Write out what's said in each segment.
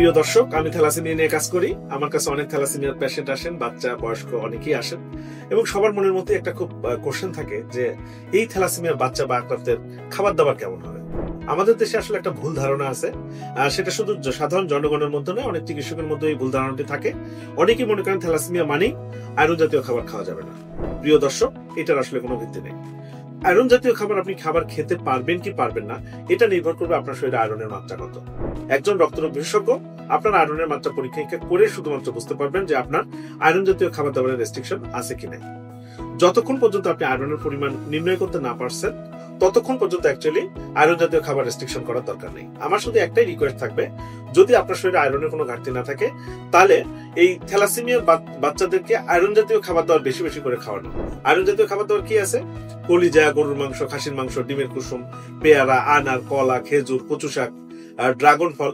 প্রিয় দর্শক, আমি থ্যালাসেমিয়া নিয়ে কাজ করি। আমার কাছে অনেক থ্যালাসেমিয়ার পেশেন্ট আসেন, বাচ্চা বয়স্ক অনেকেই আসেন, এবং সবার মনের মধ্যে একটা খুব কোশ্চেন থাকে যে এই থ্যালাসেমিয়ার বাচ্চা বা আক্রান্তের খাবার দাবার কেমন হবে। আমাদের দেশে আসলে একটা ভুল ধারণা আছে, সেটা শুধু সাধারণ জনগণের মধ্যে নয়, অনেক চিকিৎসকের মধ্যে এই ভুল ধারণাটি থাকে। অনেকেই মনে করেন থ্যালাসেমিয়া মানেই আয়রন জাতীয় খাবার খাওয়া যাবে না। প্রিয় দর্শক, এটার আসলে কোনো ভিত্তি নেই। আয়রন জাতীয় খাবার আপনি খাবার খেতে পারবেন কি পারবেন না, এটা নির্ভর করবে আপনার শরীরে আয়রনের মাত্রা কত। একজন রক্তরোগ বিশেষজ্ঞ আপনার আয়রনের মাত্রা পরীক্ষা করে শুধুমাত্র বুঝতে পারবেন যে আপনার আয়রন জাতীয় খাবার দাবারের রেস্ট্রিকশন আছে কি নাই। যতক্ষণ পর্যন্ত আপনি আয়রনের পরিমাণ নির্ণয় করতে না পারছেন, ততক্ষণ পর্যন্ত অ্যাকচুয়ালি আয়রন জাতীয় খাবার রেস্ট্রিকশন করার দরকার নেই। আমার শুধু একটাই রিকোয়েস্ট থাকবে, যদি আপনার শরীরে আয়রনের কোনো ঘাটতি না থাকে, তাহলে এই থ্যালাসেমিয়ার বাচ্চাদেরকে আয়রন জাতীয় খাবার দাবার বেশি বেশি করে খাওয়ানো। আয়রন জাতীয় খাবার দাবার কি আছে? কলিজা, গরুর মাংস, খাসির মাংস, ডিমের কুসুম, পেয়ারা, আনার, কলা, খেজুর, কচু শাক, ড্রাগন ফল,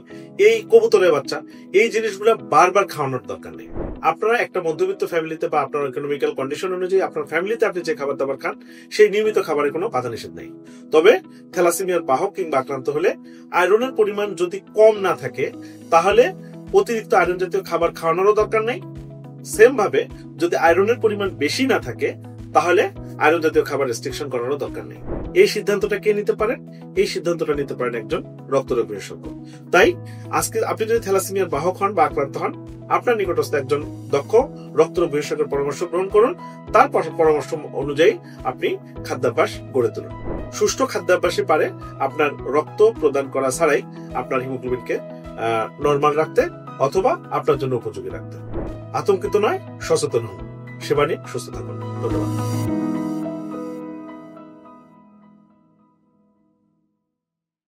এই কবুতরের বাচ্চা, এই জিনিসগুলো বারবার খাওয়ানোর দরকার নেই। আপনারা একটা মধ্যবিত্ত ফ্যামিলিতে বা আপনার ইকোনমিক্যাল কন্ডিশন অনুযায়ী আপনার ফ্যামিলিতে আপনি যে খাবার দাবার খান, সেই নিয়মিত খাবারের কোনো বাধা নিষেধ নেই। তবে থ্যালাসেমিয়ার বাহক কিংবা আক্রান্ত হলে আয়রনের পরিমাণ যদি কম না থাকে, তাহলে অতিরিক্ত আয়রন জাতীয় খাবার খাওয়ানোরও দরকার নেই। সেম ভাবে যদি আয়রনের পরিমাণ বেশি না থাকে, তাহলে আয়রন জাতীয় খাবার রেস্ট্রিকশন করারও দরকার নেই। এই সিদ্ধান্তটা কে নিতে পারেন? এই সিদ্ধান্তটা নিতে পারেন একজন রক্তরোগ বিশেষজ্ঞ। তাই আজকে আপনি যদি থ্যালাসেমিয়ার বাহক হন বা আক্রান্ত হন, আপনার নিকটস্থ একজন দক্ষ রক্তরোগ বিশেষজ্ঞের পরামর্শ গ্রহণ করুন। তার পরামর্শ অনুযায়ী আপনি খাদ্যাভ্যাস গড়ে তুলুন। সুষ্ঠু খাদ্যাভ্যাসে পারে আপনার রক্ত প্রদান করা ছাড়াই আপনার হিমোগ্লোবিনকে নরমাল রাখতে অথবা আপনার জন্য উপযোগী রাখতে। আতঙ্কিত নয়, সচেতন হন। সেবা নিয়ে সুস্থ থাকুন। ধন্যবাদ।